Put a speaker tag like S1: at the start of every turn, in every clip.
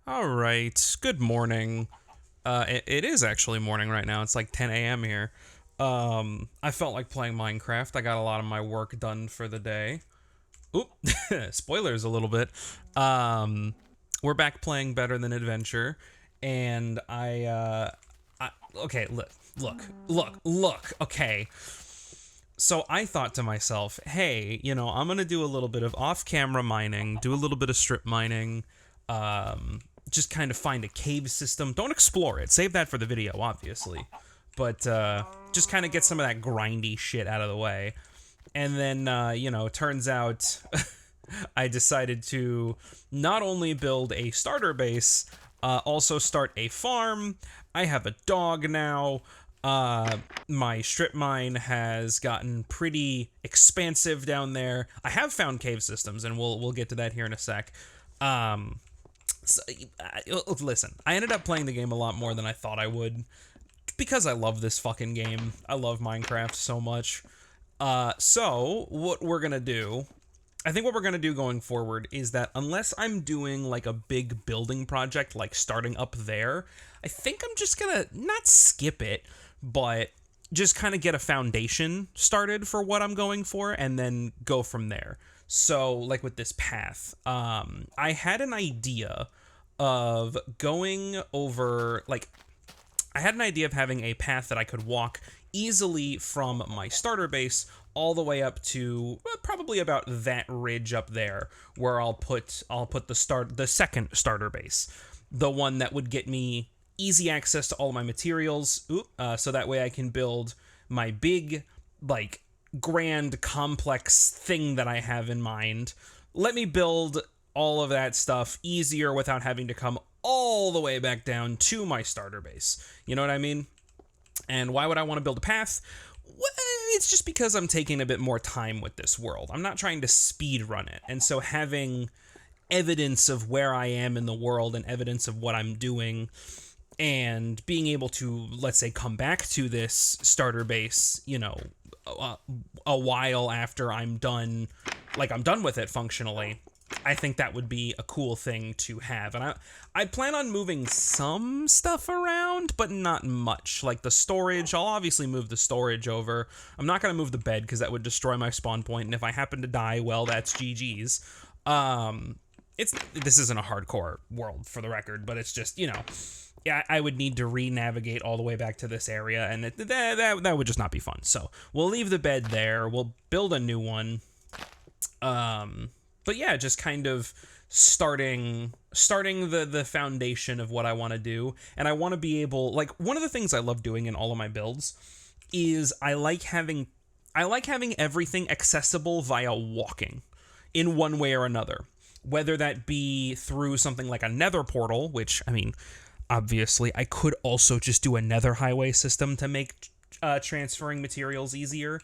S1: All right. Good morning. It is actually morning right now. It's like 10 a.m. here. I felt like playing Minecraft. I got a lot of my work done for the day. Oop, spoilers a little bit. Um, we're back playing Better Than Adventure, and okay, look. Okay, so I thought to myself, hey, I'm gonna do a little bit of off-camera mining, do a little bit of strip mining, just kind of find a cave system. Don't explore it. Save that for the video, obviously. But just kind of get some of that grindy shit out of the way. And then, turns out I decided to not only build a starter base, also start a farm. I have a dog now. My strip mine has gotten pretty expansive down there. I have found cave systems, and we'll get to that here in a sec. Um, so, Listen, I ended up playing the game a lot more than I thought I would because I love this fucking game. I love Minecraft so much. So what we're gonna do, I think what we're gonna do going forward is that unless I'm doing like a big building project, like starting up there, I think I'm just gonna not skip it, but just kind of get a foundation started for what I'm going for and then go from there. So, like with this path, I had an idea of going over, like, I had an idea of having a path that I could walk easily from my starter base all the way up to probably about that ridge up there where I'll put the second starter base, the one that would get me easy access to all my materials, so that way I can build my big, like, grand complex thing that I have in mind. Let me build all of that stuff easier without having to come all the way back down to my starter base. You know what I mean? And why would I want to build a path? Well, it's just because I'm taking a bit more time with this world. I'm not trying to speed run it. And so having evidence of where I am in the world and evidence of what I'm doing and being able to, let's say, come back to this starter base, a while after I'm done, like I'm done with it functionally, I think that would be a cool thing to have. And I plan on moving some stuff around, but not much. Like the storage, I'll obviously move the storage over. I'm not going to move the bed because that would destroy my spawn point, and if I happen to die, well, that's GG's. This isn't a hardcore world for the record, but it's just, yeah, I would need to re-navigate all the way back to this area, and that would just not be fun. So we'll leave the bed there. We'll build a new one. But yeah, just kind of starting the foundation of what I want to do, and I want to be able, like, one of the things I love doing in all of my builds is I like having everything accessible via walking in one way or another, whether that be through something like a nether portal, which, I mean, obviously I could also just do a nether highway system to make transferring materials easier.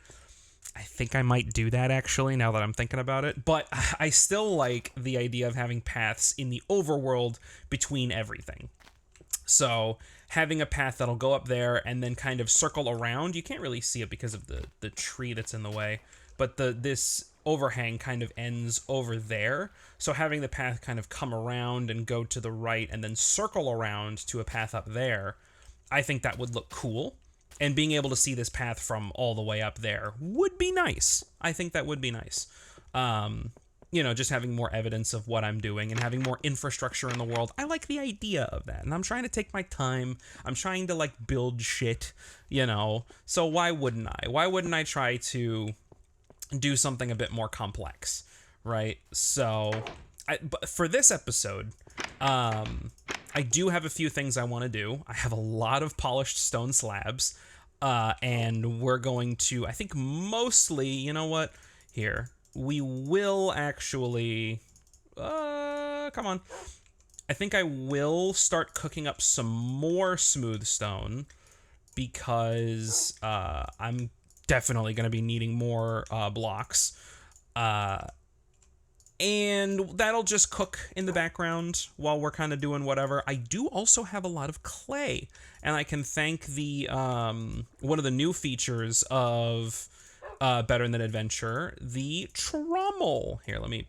S1: I think I might do that actually now that I'm thinking about it, but I still like the idea of having paths in the overworld between everything. So having a path that'll go up there and then kind of circle around. You can't really see it because of the tree that's in the way, but this overhang kind of ends over there. So having the path kind of come around and go to the right and then circle around to a path up there, I think that would look cool. And being able to see this path from all the way up there would be nice. I think that would be nice. Just having more evidence of what I'm doing and having more infrastructure in the world. I like the idea of that. And I'm trying to take my time. I'm trying to, like, build shit. So why wouldn't I? Why wouldn't I try to do something a bit more complex, right? So, but for this episode, I do have a few things I want to do. I have a lot of polished stone slabs, and we're going to, I think mostly, you know what? Here, we will actually, come on. I think I will start cooking up some more smooth stone because I'm definitely going to be needing more blocks. And that'll just cook in the background while we're kind of doing whatever. I do also have a lot of clay, and I can thank the one of the new features of Better Than Adventure, the trommel. Here, let me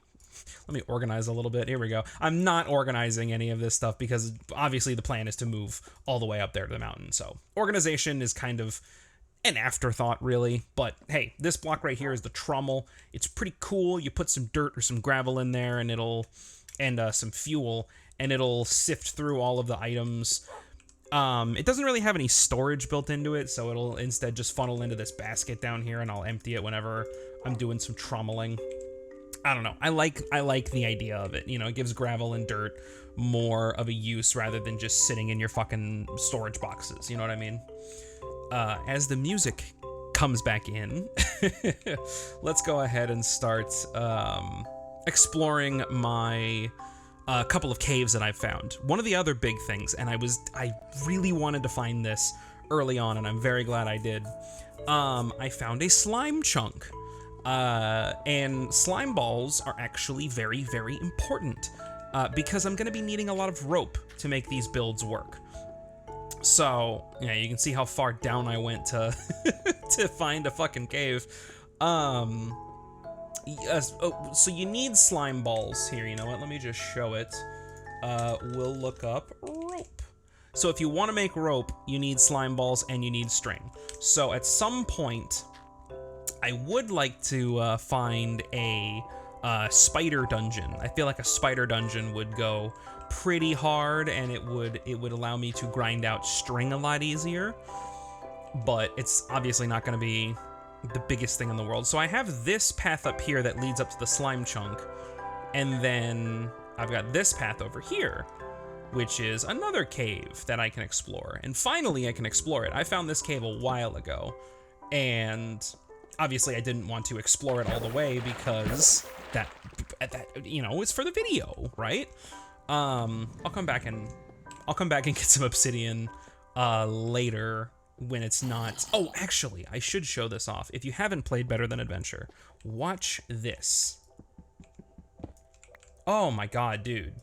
S1: let me organize a little bit. Here we go. I'm not organizing any of this stuff because obviously the plan is to move all the way up there to the mountain. So organization is kind of an afterthought, really. But hey, this block right here is the trommel. It's pretty cool. You put some dirt or some gravel in there, and some fuel, and it'll sift through all of the items. It doesn't really have any storage built into it, so it'll instead just funnel into this basket down here, and I'll empty it whenever I'm doing some trommeling. I don't know. I like the idea of it. You know, it gives gravel and dirt more of a use rather than just sitting in your fucking storage boxes. You know what I mean? As the music comes back in, let's go ahead and start exploring my couple of caves that I've found. One of the other big things, and I really wanted to find this early on, and I'm very glad I did. I found a slime chunk. And slime balls are actually very, very important because I'm going to be needing a lot of rope to make these builds work. So, yeah, you can see how far down I went to to find a fucking cave. Yes, so you need slime balls here. You know what? Let me just show it. We'll look up rope. So if you want to make rope, you need slime balls and you need string. So at some point, I would like to find a spider dungeon. I feel like a spider dungeon would go pretty hard, and it would allow me to grind out string a lot easier. But it's obviously not going to be the biggest thing in the world. So I have this path up here that leads up to the slime chunk, and then I've got this path over here, which is another cave that I can explore. And finally, I can explore it. I found this cave a while ago, and obviously I didn't want to explore it all the way because that you know, it's for the video, right? I'll come back and get some obsidian later when it's not. Oh, actually, I should show this off. If you haven't played Better Than Adventure, watch this. Oh my god, dude.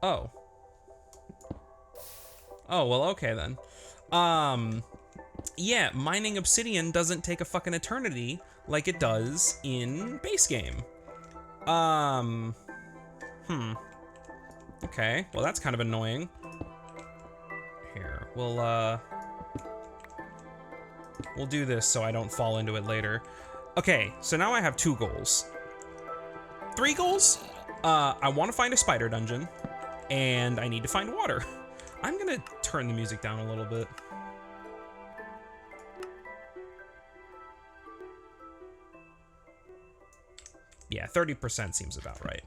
S1: Oh. Oh, well, okay then. Yeah, mining obsidian doesn't take a fucking eternity like it does in base game. Okay, well that's kind of annoying. Here, we'll do this so I don't fall into it later. Okay, so now I have 2 goals. 3 goals? I want to find a spider dungeon, and I need to find water. I'm gonna turn the music down a little bit. Yeah, 30% seems about right.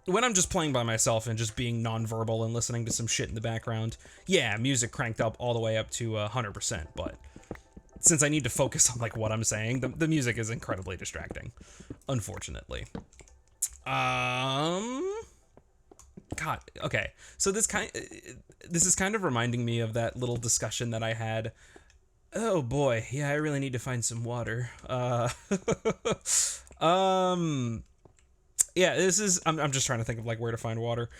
S1: When I'm just playing by myself and just being nonverbal and listening to some shit in the background, yeah, music cranked up all the way up to 100%, but since I need to focus on like what I'm saying, the music is incredibly distracting, unfortunately. God, okay. So this is kind of reminding me of that little discussion that I had. Oh boy, yeah, I really need to find some water. Yeah, this is, I'm just trying to think of like where to find water.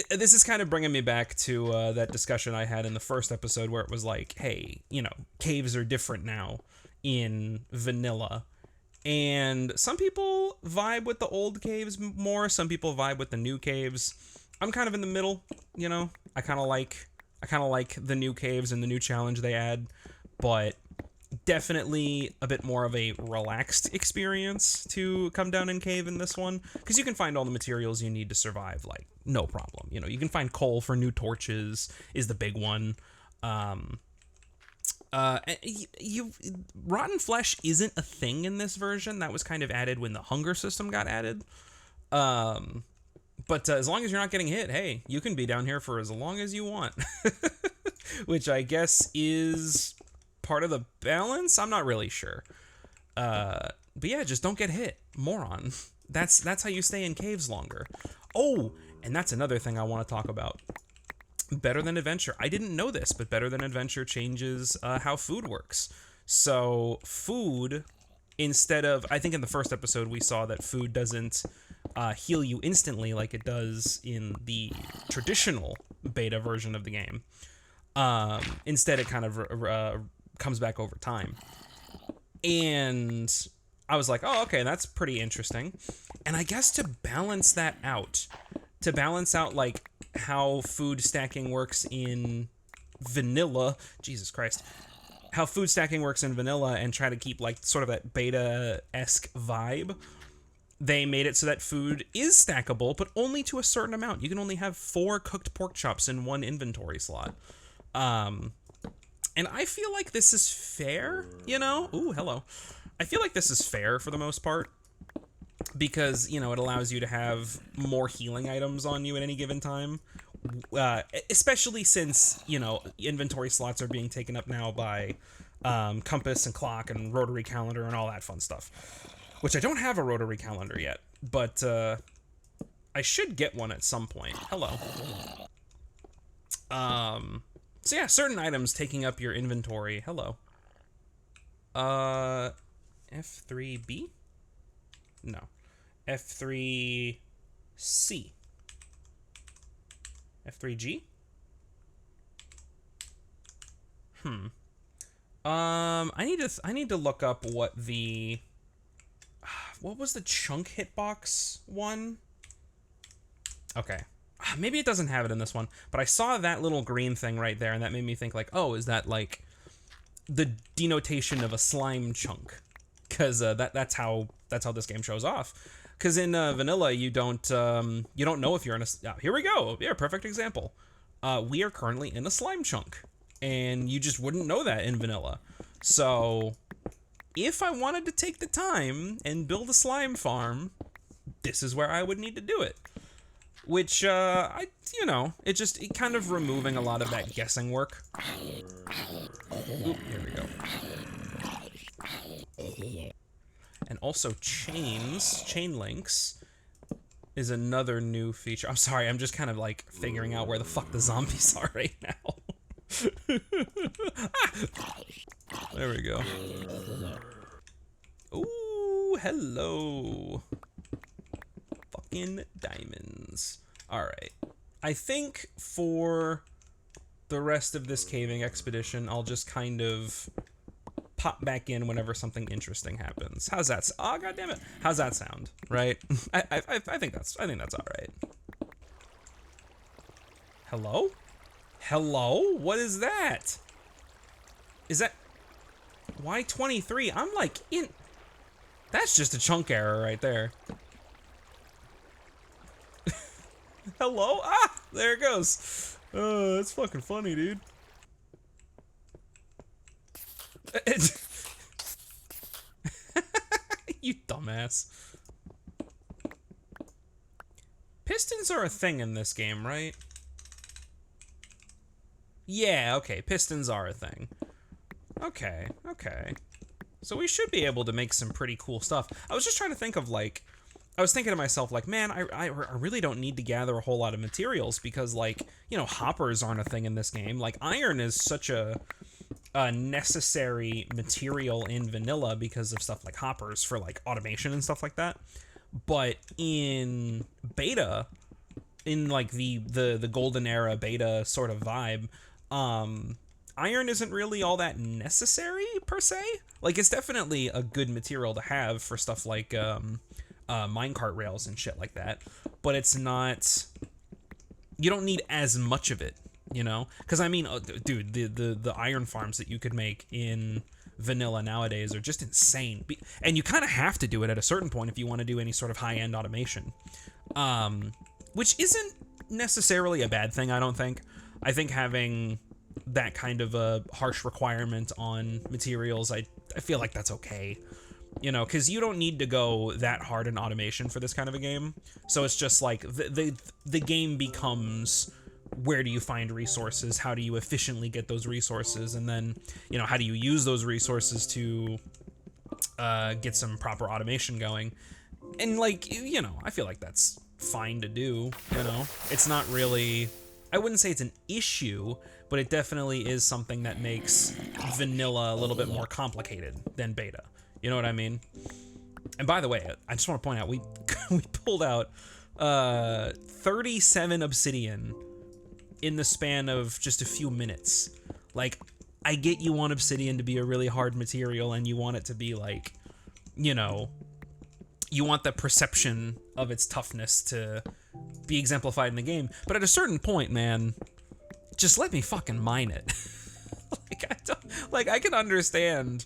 S1: This is kind of bringing me back to that discussion I had in the first episode where it was like, hey, you know, caves are different now in vanilla. And some people vibe with the old caves more, some people vibe with the new caves. I'm kind of in the middle, you know. I kind of like the new caves and the new challenge they add, but definitely a bit more of a relaxed experience to come down and cave in this one, because you can find all the materials you need to survive, like, no problem. You know, you can find coal for new torches is the big one. Rotten flesh isn't a thing in this version. That was kind of added when the hunger system got added. But as long as you're not getting hit, hey, you can be down here for as long as you want. Which I guess is part of the balance? I'm not really sure. But yeah, just don't get hit. Moron. That's how you stay in caves longer. Oh, and that's another thing I want to talk about. Better Than Adventure. I didn't know this, but Better Than Adventure changes how food works. So food, instead of, I think in the first episode we saw that food doesn't heal you instantly like it does in the traditional beta version of the game. Instead, it kind of comes back over time. And I was like, oh, okay, that's pretty interesting. And I guess to balance that out, like how food stacking works in vanilla, Jesus Christ, how food stacking works in vanilla and try to keep like sort of that beta-esque vibe, they made it so that food is stackable, but only to a certain amount. You can only have 4 cooked pork chops in one inventory slot. And I feel like this is fair, you know? Ooh, hello. I feel like this is fair for the most part because, you know, it allows you to have more healing items on you at any given time. Especially since, you know, inventory slots are being taken up now by compass and clock and rotary calendar and all that fun stuff. Which I don't have a rotary calendar yet, but I should get one at some point. Hello. So yeah, certain items taking up your inventory. Hello. F3B? No. F3C. F3G? I need to look up what was the chunk hitbox one? Okay. Maybe it doesn't have it in this one, but I saw that little green thing right there, and that made me think like, oh, is that like the denotation of a slime chunk? Because that's how this game shows off. Because in vanilla, you don't know if you're in a. Here we go. Yeah, perfect example. We are currently in a slime chunk, and you just wouldn't know that in vanilla. So, if I wanted to take the time and build a slime farm, this is where I would need to do it. Which it kind of removing a lot of that guessing work. Oop, here we go. And also chain links is another new feature. I'm sorry, I'm just kind of like figuring out where the fuck the zombies are right now. There we go. Ooh, hello. Fucking diamonds. Alright. I think for the rest of this caving expedition, I'll just kind of pop back in whenever something interesting happens. How's that? Oh, God damn it! How's that sound? Right? I think that's all right. Hello? Hello? What is that? Is that Y23? I'm like in. That's just a chunk error right there. Hello? Ah, there it goes. Oh, that's fucking funny, dude. You dumbass. Pistons are a thing in this game, right? Yeah, okay, pistons are a thing. Okay. So we should be able to make some pretty cool stuff. I was just trying to think of, like, I was thinking to myself, like, man, I really don't need to gather a whole lot of materials because, like, you know, hoppers aren't a thing in this game. Like, iron is such a necessary material in vanilla because of stuff like hoppers for, like, automation and stuff like that. But in beta, in, like, the golden era beta sort of vibe, iron isn't really all that necessary, per se. Like, it's definitely a good material to have for stuff like, minecart rails and shit like that, but it's not, you don't need as much of it, you know? Because I mean, dude, the iron farms that you could make in vanilla nowadays are just insane, and you kind of have to do it at a certain point if you want to do any sort of high-end automation, which isn't necessarily a bad thing. I don't think. I think having that kind of a harsh requirement on materials, I feel like that's okay. You know, because you don't need to go that hard in automation for this kind of a game. So it's just like the game becomes, where do you find resources? How do you efficiently get those resources? And then, you know, how do you use those resources to get some proper automation going? And, like, you know, I feel like that's fine to do, you know? It's not really, I wouldn't say it's an issue, but it definitely is something that makes vanilla a little bit more complicated than beta. You know what I mean? And by the way, I just want to point out, we pulled out 37 obsidian in the span of just a few minutes. Like, I get you want obsidian to be a really hard material and you want it to be like, you know, you want the perception of its toughness to be exemplified in the game. But at a certain point, man, just let me fucking mine it. I can understand.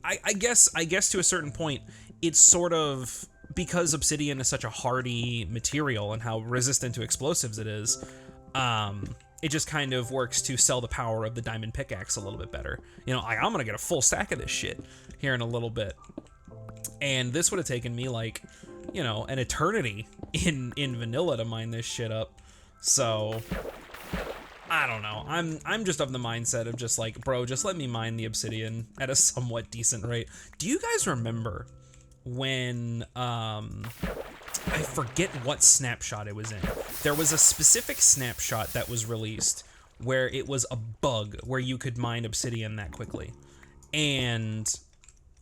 S1: I guess to a certain point, it's sort of, because obsidian is such a hardy material and how resistant to explosives it is, it just kind of works to sell the power of the diamond pickaxe a little bit better. You know, I'm gonna get a full stack of this shit here in a little bit. And this would have taken me like, you know, an eternity in vanilla to mine this shit up. So I don't know. I'm just of the mindset of just like, bro, just let me mine the obsidian at a somewhat decent rate. Do you guys remember when I forget what snapshot it was in. There was a specific snapshot that was released where it was a bug where you could mine obsidian that quickly. And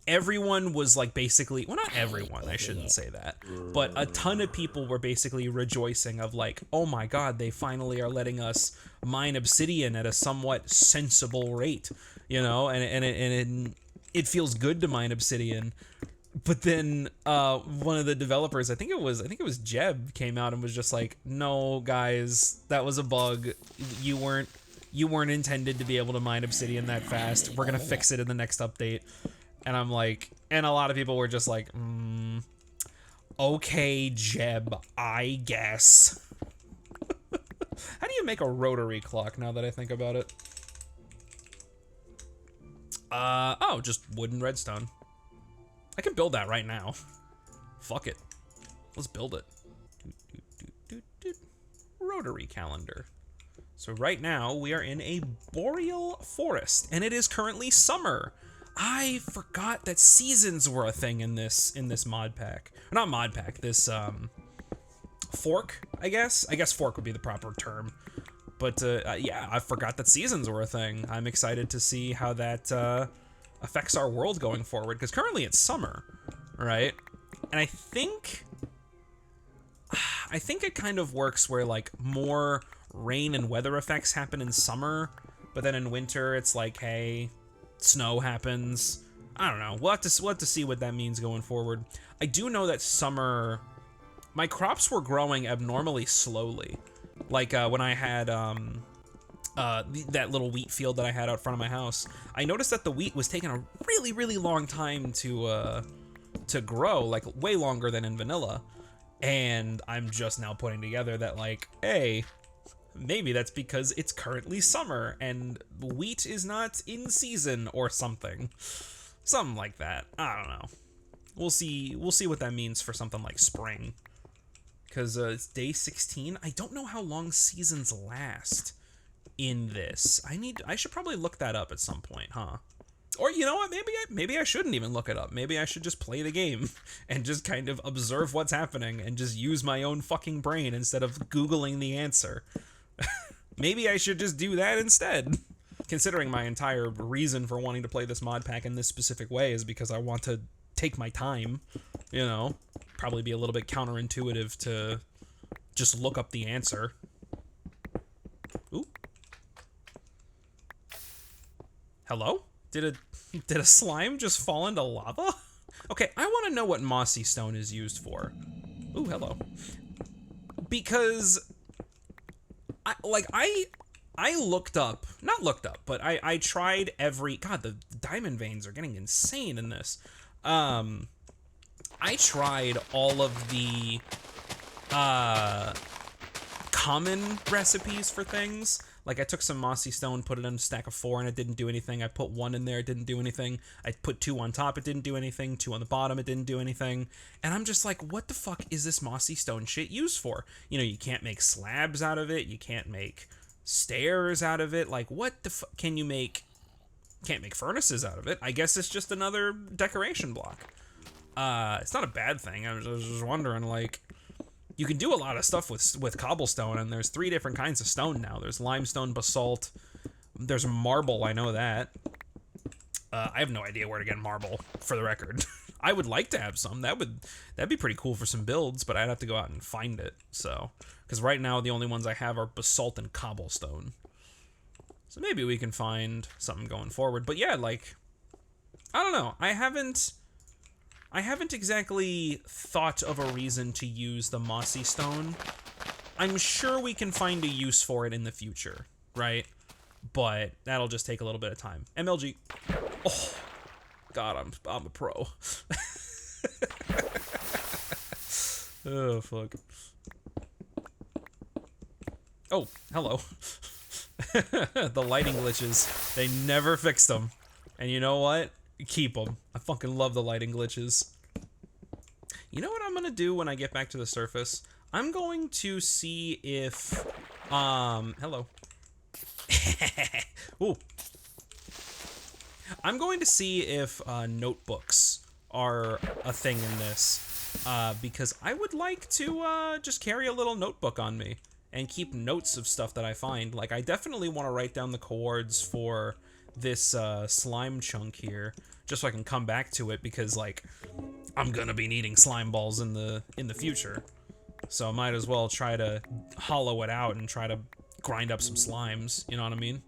S1: everyone was like basically, well, not everyone, I shouldn't say that, but a ton of people were basically rejoicing of like, oh my god, they finally are letting us mine obsidian at a somewhat sensible rate, you know, and it feels good to mine obsidian. But then one of the developers, I think it was Jeb, came out and was just like, no guys, that was a bug. You weren't intended to be able to mine obsidian that fast. We're gonna fix it in the next update. And I'm like, and a lot of people were just like, okay, Jeb, I guess. How do you make a rotary clock now that I think about it? Oh, just wood and redstone. I can build that right now. Fuck it. Let's build it. Rotary calendar. So right now we are in a boreal forest and it is currently summer. I forgot that seasons were a thing in this mod pack. Not mod pack, this fork, I guess. I guess fork would be the proper term. But yeah, I forgot that seasons were a thing. I'm excited to see how that affects our world going forward, because currently it's summer, right? And I think it kind of works where like more rain and weather effects happen in summer, but then in winter it's like, hey, snow happens. I don't know. We'll have to see what that means going forward. I do know that summer, my crops were growing abnormally slowly. Like when I had that little wheat field that I had out front of my house, I noticed that the wheat was taking a really, really long time to grow, like way longer than in vanilla. And I'm just now putting together that like, hey, maybe that's because it's currently summer and wheat is not in season or something. Something like that. I don't know. We'll see what that means for something like spring. Because it's day 16. I don't know how long seasons last in this. I should probably look that up at some point, huh? Or you know what? Maybe I shouldn't even look it up. Maybe I should just play the game and just kind of observe what's happening and just use my own fucking brain instead of Googling the answer. Maybe I should just do that instead. Considering my entire reason for wanting to play this mod pack in this specific way is because I want to take my time, you know, probably be a little bit counterintuitive to just look up the answer. Ooh. Hello? Did a slime just fall into lava? Okay, I want to know what mossy stone is used for. Ooh, hello. Because I looked up, not looked up, but I tried every, god, the diamond veins are getting insane in this. I tried all of the common recipes for things. Like I took some mossy stone, put it in a stack of 4 and it didn't do anything. I put 1 in there, it didn't do anything. I put 2 on top, it didn't do anything. 2 on the bottom, it didn't do anything. And I'm just like, what the fuck is this mossy stone shit used for? You know, you can't make slabs out of it. You can't make stairs out of it. Like, what the fuck can you make? Can't make furnaces out of it. I guess it's just another decoration block. It's not a bad thing. I was just wondering, like, you can do a lot of stuff with cobblestone, and there's 3 different kinds of stone now. There's limestone, basalt, there's marble, I know that. I have no idea where to get marble, for the record. I would like to have some. That'd be pretty cool for some builds, but I'd have to go out and find it, so. Because right now, the only ones I have are basalt and cobblestone. So maybe we can find something going forward. But yeah, like, I don't know. I haven't exactly thought of a reason to use the Mossy Stone. I'm sure we can find a use for it in the future, right? But that'll just take a little bit of time. MLG. Oh, God, I'm a pro. Oh, fuck. Oh, hello. The lighting glitches. They never fixed them. And you know what? Keep them. I fucking love the lighting glitches. You know what I'm gonna do when I get back to the surface? I'm going to see if, hello. Ooh. I'm going to see if notebooks are a thing in this, because I would like to just carry a little notebook on me and keep notes of stuff that I find. Like, I definitely want to write down the coords for this slime chunk here, just so I can come back to it, because, like, I'm gonna be needing slime balls in the future. So I might as well try to hollow it out and try to grind up some slimes, you know what I mean?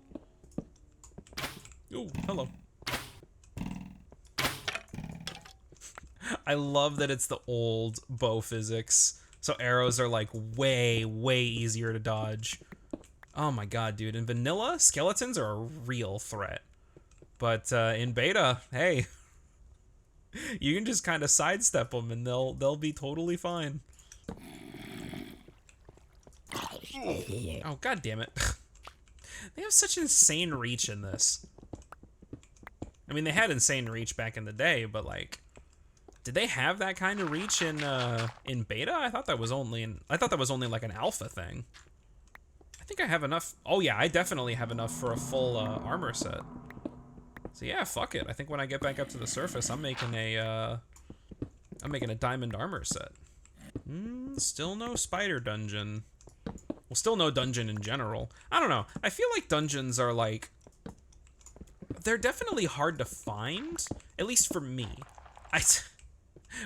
S1: Ooh, hello. I love that it's the old bow physics. So arrows are like way, way easier to dodge. Oh my god, dude. In vanilla, skeletons are a real threat. But in beta, hey, you can just kind of sidestep them and they'll be totally fine. Oh, god damn it. They have such insane reach in this. I mean, they had insane reach back in the day, but like, did they have that kind of reach in beta? I thought that was only like an alpha thing. I think I have enough. Oh yeah, I definitely have enough for a full armor set. So yeah, fuck it. I think when I get back up to the surface, I'm making a diamond armor set. Still no spider dungeon. Well, still no dungeon in general. I don't know. I feel like dungeons are like, they're definitely hard to find, at least for me.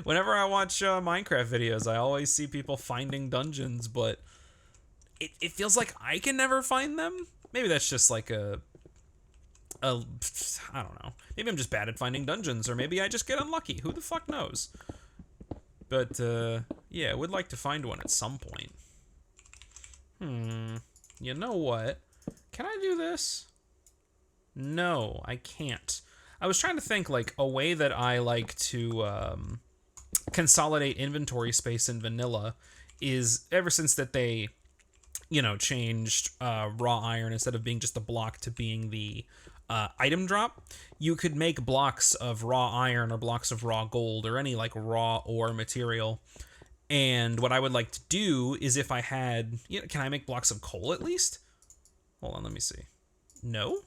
S1: Whenever I watch Minecraft videos, I always see people finding dungeons, but it feels like I can never find them. Maybe that's just like I don't know. Maybe I'm just bad at finding dungeons, or maybe I just get unlucky. Who the fuck knows? But yeah, I would like to find one at some point. You know what? Can I do this? No, I can't. I was trying to think like a way that I like to consolidate inventory space in vanilla is, ever since that they, you know, changed raw iron instead of being just a block to being the item drop, you could make blocks of raw iron or blocks of raw gold or any like raw ore material. And what I would like to do is, if I had, you know, can I make blocks of coal at least? Hold on, let me see. No?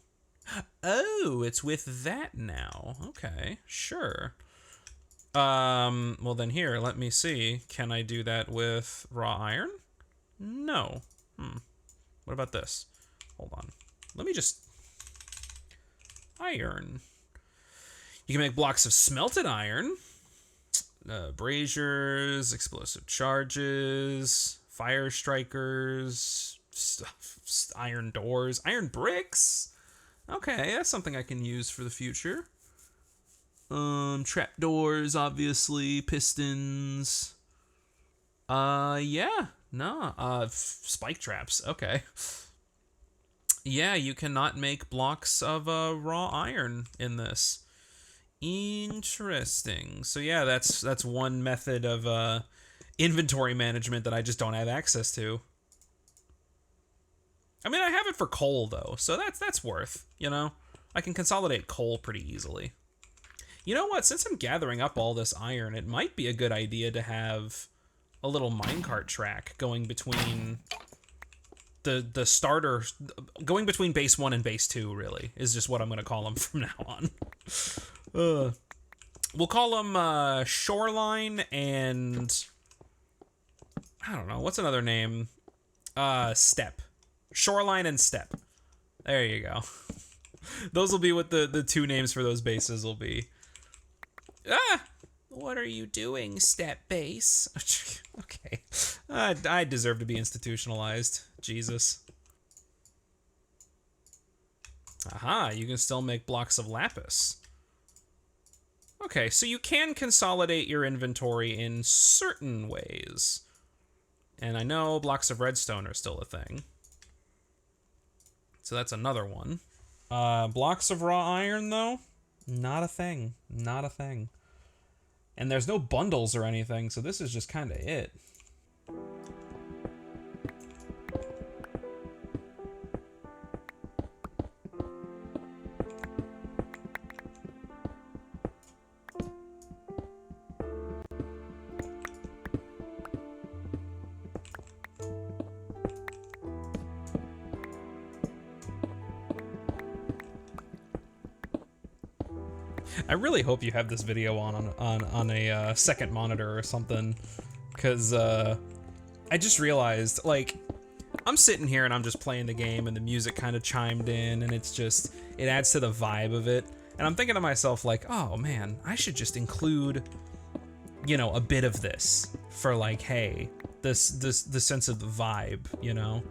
S1: Oh, it's with that now. Okay, sure. Well then here, let me see. Can I do that with raw iron? No. What about this? Hold on. Let me just... Iron. You can make blocks of smelted iron. Braziers, explosive charges, fire strikers, iron doors, iron bricks. Okay, that's something I can use for the future. Trapdoors, obviously, pistons. Yeah, no, spike traps, okay. Yeah, you cannot make blocks of raw iron in this. Interesting. So yeah, that's one method of inventory management that I just don't have access to. I mean, I have it for coal though, so that's worth, you know? I can consolidate coal pretty easily. You know what? Since I'm gathering up all this iron, it might be a good idea to have a little minecart track going between the starter, going between base 1 and base 2, really, is just what I'm going to call them from now on. We'll call them Shoreline and... I don't know, what's another name? Step. Shoreline and Step. There you go. Those will be what the two names for those bases will be. Ah! What are you doing, Step Base? Okay. I deserve to be institutionalized. Jesus. Aha, you can still make blocks of lapis. Okay, so you can consolidate your inventory in certain ways. And I know blocks of redstone are still a thing. So that's another one. Blocks of raw iron, though? Not a thing. Not a thing. And there's no bundles or anything, so this is just kind of it. I really hope you have this video on a second monitor or something, because I just realized, like, I'm sitting here and I'm just playing the game and the music kind of chimed in and it's just, it adds to the vibe of it. And I'm thinking to myself, like, oh man, I should just include, you know, a bit of this for, like, hey, the sense of the vibe, you know?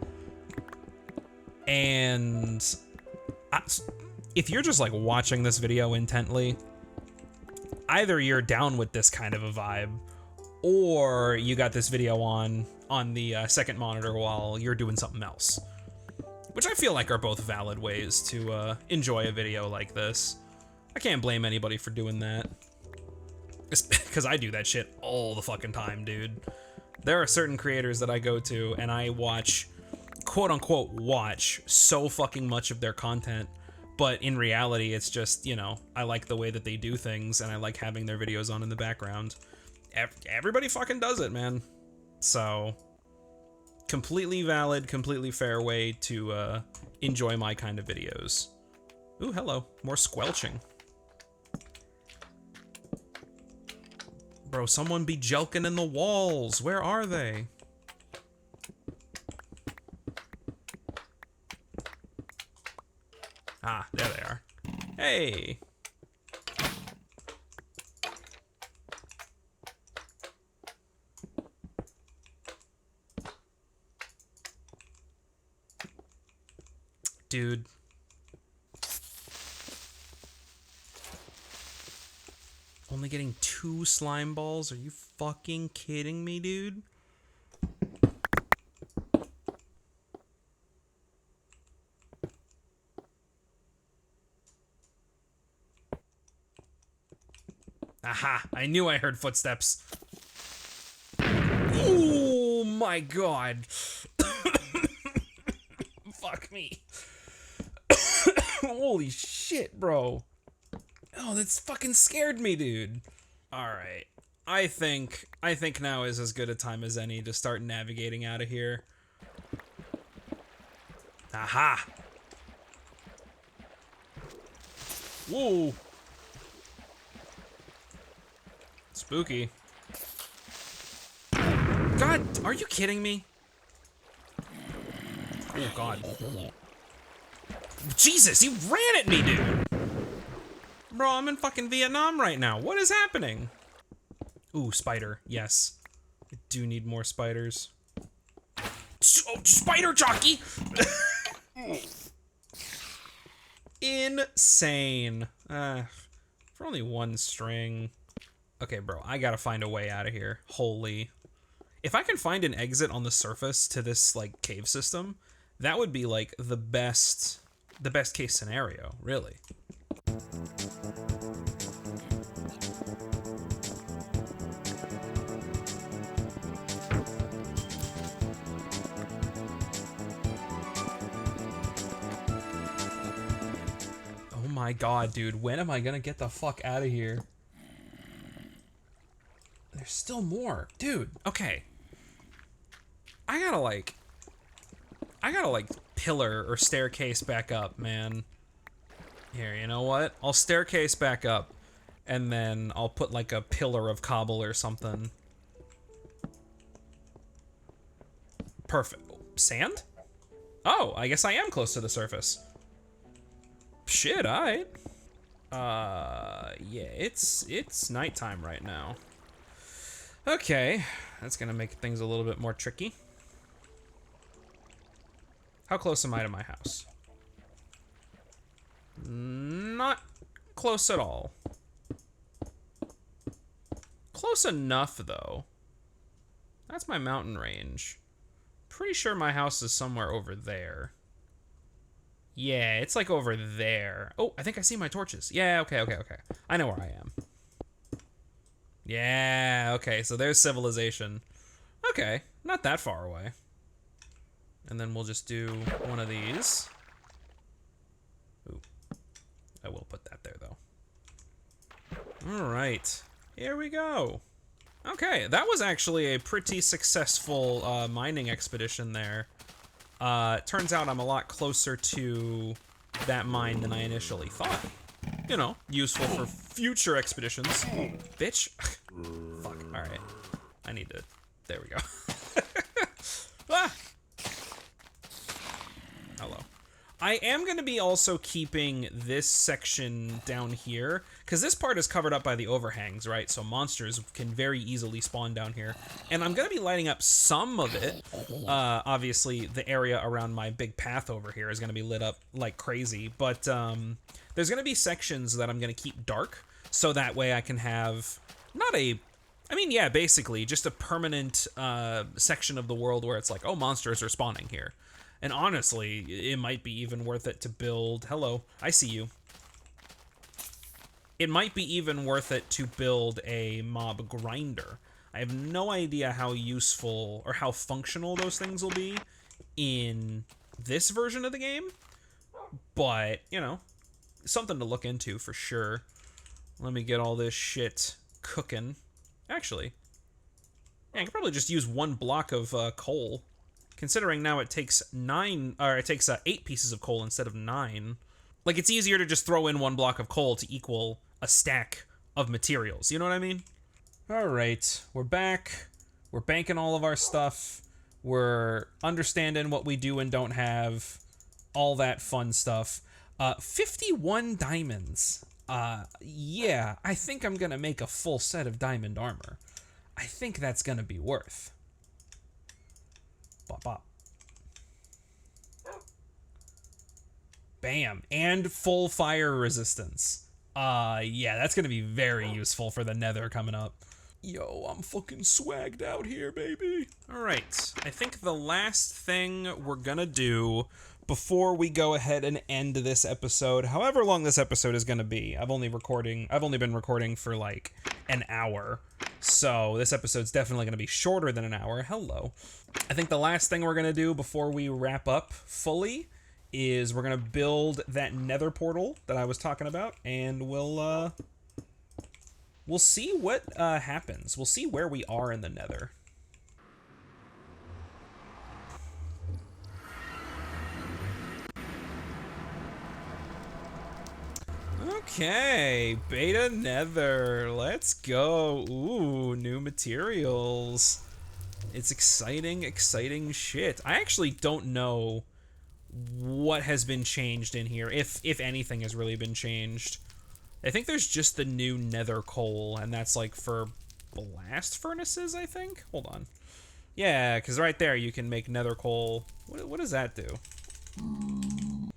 S1: And if you're just like watching this video intently, either you're down with this kind of a vibe, or you got this video on the second monitor while you're doing something else. Which I feel like are both valid ways to enjoy a video like this. I can't blame anybody for doing that. Because I do that shit all the fucking time, dude. There are certain creators that I go to and I watch, quote unquote, watch so fucking much of their content. But in reality, it's just, you know, I like the way that they do things and I like having their videos on in the background. Everybody fucking does it, man. So, completely valid, completely fair way to enjoy my kind of videos. Ooh, hello. More squelching. Bro, someone be jelking in the walls. Where are they? Ah, there they are. Hey! Dude. Only getting 2 slime balls? Are you fucking kidding me, dude? Aha! I knew I heard footsteps. Oh my god. Fuck me. Holy shit, bro. Oh, that's fucking scared me, dude. Alright. I think now is as good a time as any to start navigating out of here. Aha! Whoa! Spooky. God, are you kidding me? Oh god. Jesus, he ran at me, dude! Bro, I'm in fucking Vietnam right now. What is happening? Ooh, spider. Yes. I do need more spiders. Oh, spider jockey! Insane. For only 1 string. Okay, bro, I gotta find a way out of here. Holy. If I can find an exit on the surface to this, like, cave system, that would be, like, the best case scenario, really. Oh my god, dude, when am I gonna get the fuck out of here? There's still more. Dude, okay. I gotta like pillar or staircase back up, man. Here, you know what? I'll staircase back up and then I'll put like a pillar of cobble or something. Perfect. Sand? Oh, I guess I am close to the surface. Shit, alright. Yeah, it's nighttime right now. Okay, that's gonna make things a little bit more tricky. How close am I to my house? Not close at all. Close enough, though. That's my mountain range. Pretty sure my house is somewhere over there. Yeah, it's like over there. Oh, I think I see my torches. Yeah, okay. I know where I am. Yeah, okay, so there's civilization. Okay, not that far away. And then we'll just do one of these. Ooh, I will put that there, though. All right, here we go. Okay, that was actually a pretty successful mining expedition there. Turns out I'm a lot closer to that mine than I initially thought. You know, useful for future expeditions. Bitch. Fuck, alright. I need to... There we go. Ah! Hello. I am going to be also keeping this section down here, because this part is covered up by the overhangs, right? So monsters can very easily spawn down here. And I'm going to be lighting up some of it. Obviously, the area around my big path over here is going to be lit up like crazy. But there's going to be sections that I'm going to keep dark, so that way I can have not a... I mean, yeah, basically, just a permanent section of the world where it's like, oh, monsters are spawning here. And honestly, it might be even worth it to build... Hello, I see you. It might be even worth it to build a mob grinder. I have no idea how useful or how functional those things will be in this version of the game. But, you know, something to look into for sure. Let me get all this shit cooking. Actually, yeah, I could probably just use one block of coal. Considering now it takes 8 pieces of coal instead of 9. Like, it's easier to just throw in one block of coal to equal a stack of materials. You know what I mean? All right, we're back. We're banking all of our stuff. We're understanding what we do and don't have. All that fun stuff. 51 diamonds. Yeah, I think I'm gonna make a full set of diamond armor. I think that's gonna be worth. Bop, bop. Bam, and full fire resistance. Yeah, that's gonna be very useful for the nether coming up. Yo, I'm fucking swagged out here, baby. All right, I think the last thing we're gonna do before we go ahead and end this episode, however long this episode is gonna be, I've only been recording for like an hour, so this episode's definitely gonna be shorter than an hour. Hello. I think the last thing we're gonna do before we wrap up fully is we're gonna build that nether portal that I was talking about, and we'll see what happens. We'll see where we are in the nether. Okay, beta nether, let's go. Ooh, new materials. It's exciting shit. I actually don't know what has been changed in here, if anything has really been changed. I think there's just the new nether coal, and that's like for blast furnaces, I think? Hold on. Yeah, because right there you can make nether coal. What does that do? You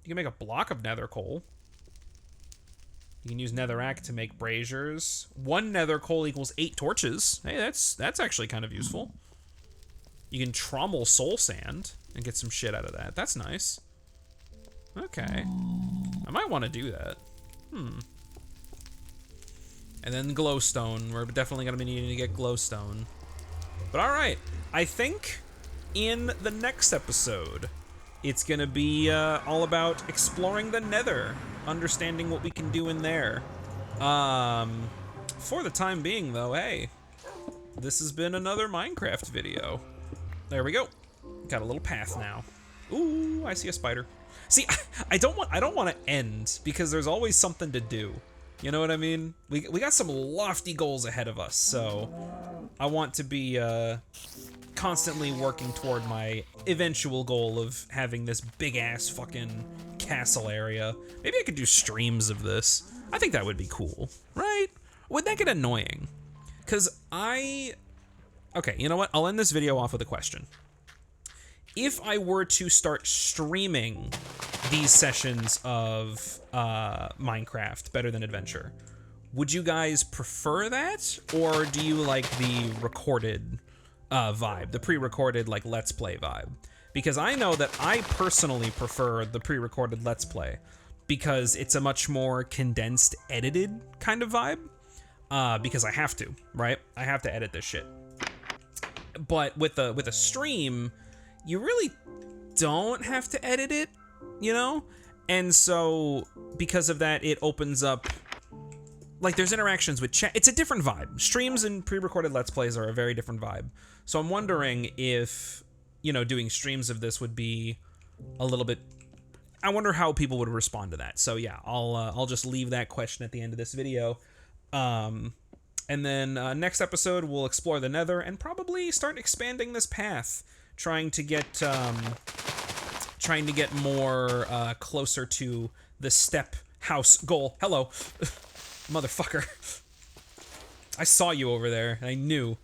S1: can make a block of nether coal. You can use netherrack to make braziers. 1 nether coal equals 8 torches. Hey, that's actually kind of useful. You can trommel soul sand and get some shit out of that. That's nice. Okay. I might want to do that. And then glowstone. We're definitely going to be needing to get glowstone. But alright. I think in the next episode, it's going to be all about exploring the nether. Understanding what we can do in there. For the time being, though, hey, this has been another Minecraft video. There we go. Got a little path now. Ooh, I see a spider. See, I don't want to end because there's always something to do. You know what I mean? We got some lofty goals ahead of us, so I want to be constantly working toward my eventual goal of having this big ass fucking castle area. Maybe I could do streams of this. I think that would be cool, right? Would that get annoying? Okay, you know what? I'll end this video off with a question. If I were to start streaming these sessions of Minecraft better than adventure. Would you guys prefer that, or do you like the recorded vibe, the pre-recorded like Let's Play vibe? Because I know that I personally prefer the pre-recorded Let's Play because it's a much more condensed, edited kind of vibe. Because I have to, right? I have to edit this shit. But with a stream, you really don't have to edit it, you know? And so because of that, it opens up, like, there's interactions with chat. It's a different vibe. Streams and pre-recorded Let's Plays are a very different vibe. So I'm wondering if, you know, doing streams of this would be a little bit, I wonder how people would respond to that. So yeah, I'll just leave that question at the end of this video. And then next episode, we'll explore the Nether and probably start expanding this path, trying to get more closer to the step house goal. Hello, motherfucker. I saw you over there. I knew.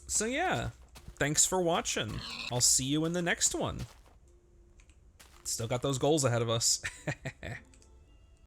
S1: So yeah, thanks for watching. I'll see you in the next one. Still got those goals ahead of us.